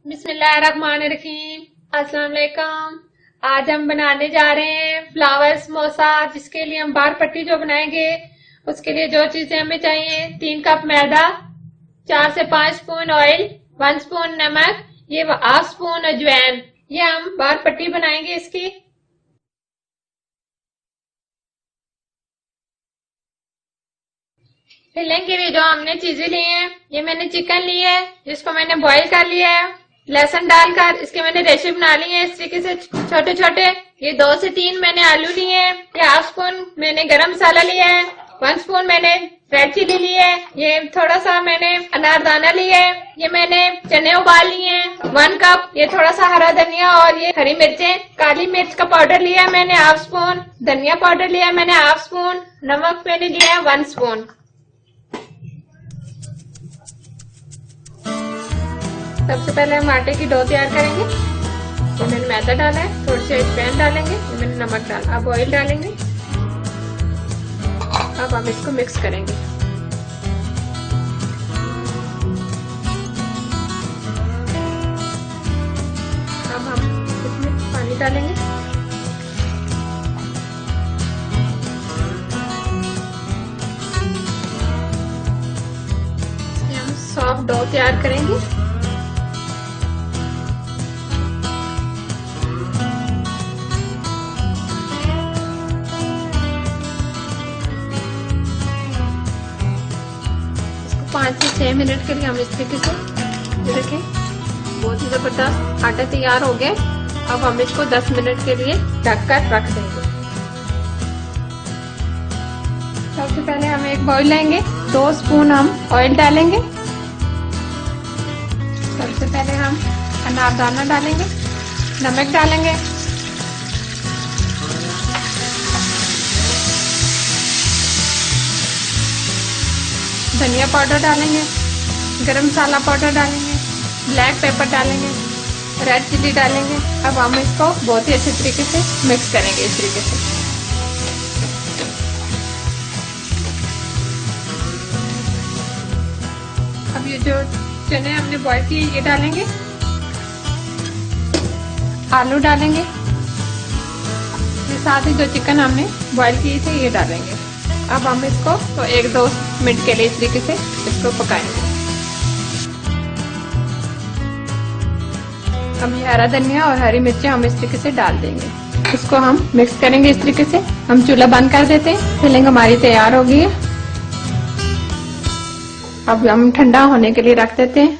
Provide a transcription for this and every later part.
बिस्मिल्लाहिर्रहमानिर्रहीम। अस्सलाम वालेकुम। आज हम बनाने जा रहे हैं फ्लावर समोसा, जिसके लिए हम बार पट्टी जो बनाएंगे उसके लिए जो चीजें हमें चाहिए: 3 कप मैदा, 4 से 5 स्पून ऑयल, 1 स्पून नमक, ये हाफ स्पून अजवाइन। ये हम बार पट्टी बनाएंगे इसकी। फिलिंग के लिए जो हमने चीजें ली हैं, ये मैंने चिकन ली है जिसको मैंने बॉईल कर लिया है लहसुन डालकर। इसके मैंने रेशे बना लिए हैं इस तरीके से छोटे छोटे। ये 2 से 3 मैंने आलू लिए हैं। ये हाफ स्पून मैंने गरम मसाला लिया है। 1 स्पून मैंने रेड चिली ली है। ये थोड़ा सा मैंने अनारदाना लिया है। ये मैंने चने उबाल लिए हैं 1 कप। ये थोड़ा सा हरा धनिया और ये हरी मिर्चें, काली मिर्च का पाउडर लिया है मैंने हाफ स्पून, धनिया पाउडर लिया है मैंने हाफ स्पून, नमक मैंने लिया है 1 स्पून। सबसे पहले हम आटे की डो तैयार करेंगे। ये मैंने मैदा डाला है, थोड़ी सी अजवाइन डालेंगे, ये मैंने नमक डाला। अब ऑयल डालेंगे। अब हम इसको मिक्स करेंगे। अब हम इसमें पानी डालेंगे। हम सॉफ्ट डो तैयार करेंगे। इसको 5 से 6 मिनट के लिए हम इस तरीके से रखें। बहुत ही जबरदस्त आटा तैयार हो गया। अब हम इसको 10 मिनट के लिए ढककर रख देंगे। सबसे पहले हम एक बाउल लेंगे, 2 स्पून हम ऑयल डालेंगे। सबसे पहले हम अनारदाना डालेंगे, नमक डालेंगे, धनिया पाउडर डालेंगे, गरम मसाला पाउडर डालेंगे, ब्लैक पेपर डालेंगे, रेड चिली डालेंगे। अब हम इसको बहुत ही अच्छे तरीके से मिक्स करेंगे इस तरीके से। अब ये जो चने हमने बॉईल किए ये डालेंगे, आलू डालेंगे, ये साथ ही जो चिकन हमने बॉईल किए थे ये डालेंगे। अब हम इसको तो 1-2 मिनट के लिए इस तरीके से इसको पकाएंगे। अब ये हरा धनिया और हरी मिर्चें हम इस तरीके से डाल देंगे। इसको हम मिक्स करेंगे इस तरीके से। हम चूल्हा बंद कर देते हैं। फिलिंग हमारी तैयार हो गई है। अब हम ठंडा होने के लिए रख देते हैं।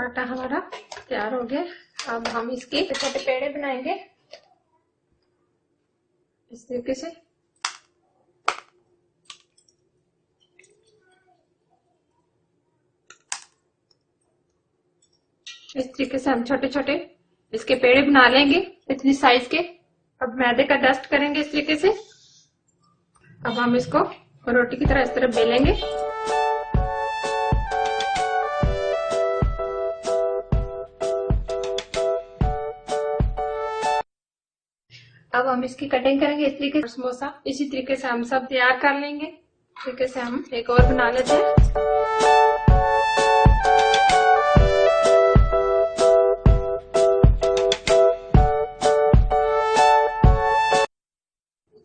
आटा हमारा तैयार हो गया। अब हम इसके छोटे पेड़े बनाएंगे इस तरीके से। इस तरीके से हम छोटे छोटे इसके पेड़े बना लेंगे, इतनी साइज के। अब मैदे का डस्ट करेंगे इस तरीके से। अब हम इसको रोटी की तरह इस तरह बेलेंगे। अब हम इसकी कटिंग करेंगे इस तरीके से। समोसा इसी तरीके से हम सब तैयार कर लेंगे। इस तरीके से हम एक और बना लेते हैं।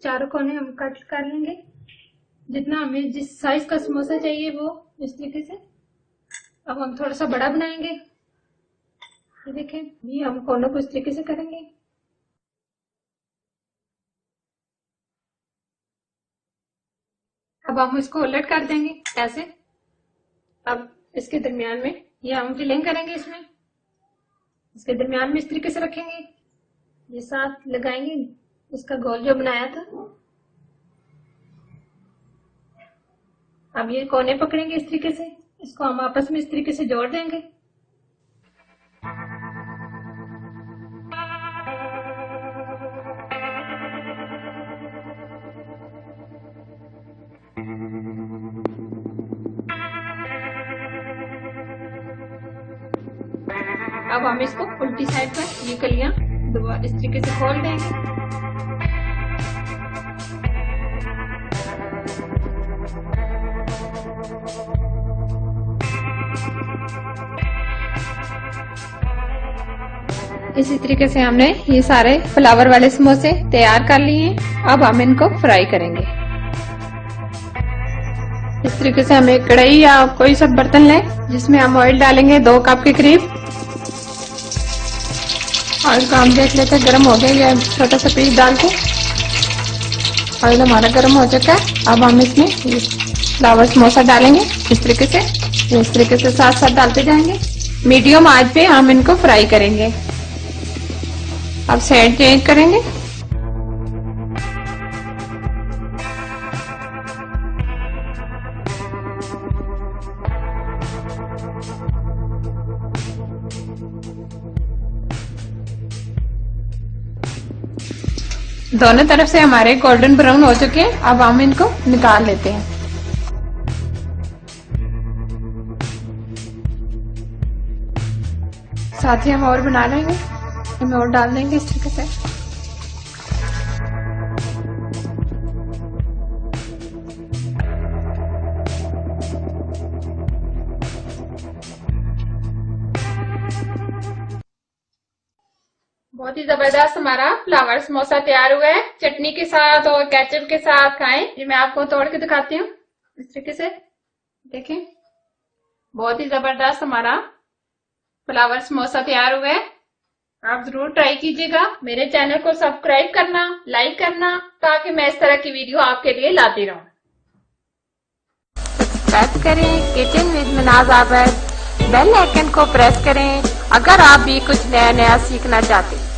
चारों कोने हम कट कर लेंगे। जितना हमें जिस साइज का समोसा चाहिए वो इस तरीके से। अब हम थोड़ा सा बड़ा बनाएंगे। ये देखें, ये हम कोनों को इस तरीके से करेंगे। अब हम इसको उलट कर देंगे ऐसे। अब इसके दरमियान में ये हम फिलिंग करेंगे। इसमें इसके दरमियान में इस तरीके से रखेंगे। ये साथ लगाएंगे इसका गोल जो बनाया था। अब ये कोने पकड़ेंगे इस तरीके से। इसको हम आपस में इस तरीके से जोड़ देंगे। अब हम इसको उल्टी साइड पर ये कलियां दोबारा इस तरीके से खोल देंगे। इसी तरीके से हमने ये सारे फ्लावर वाले समोसे तैयार कर लिए हैं। अब हम इनको फ्राई करेंगे। इस तरीके से हम एक कढ़ाई या कोई सा बर्तन लें जिसमें हम ऑयल डालेंगे 2 कप के करीब। ऑयल को हम देख लेते हैं गर्म हो गया, या छोटा सा पीस डाल के ऑयल हमारा गर्म हो चुका है। अब हम इसमें फ्लावर समोसा डालेंगे इस तरीके से साथ साथ डालते जाएंगे। मीडियम आंच पे हम इनको फ्राई करेंगे। अब साइड चेंज करेंगे। दोनों तरफ से हमारे गोल्डन ब्राउन हो चुके हैं। अब हम इनको निकाल लेते हैं। साथ ही हम और बना लेंगे, हम और डाल देंगे इस तरीके से। बहुत ही जबरदस्त हमारा फ्लावर समोसा तैयार हुआ है। चटनी के साथ और केचप के साथ खाएं। ये मैं आपको तोड़ के दिखाती हूँ इस तरीके से, देखें। बहुत ही जबरदस्त हमारा फ्लावर समोसा तैयार हुआ है। आप जरूर ट्राई कीजिएगा। मेरे चैनल को सब्सक्राइब करना, लाइक करना, ताकि मैं इस तरह की वीडियो आपके लिए लाती रहूं। सब्सक्राइब करें kitchen with मनाज Abad, bell icon को प्रेस करें अगर आप भी कुछ नया नया सीखना चाहते हैं।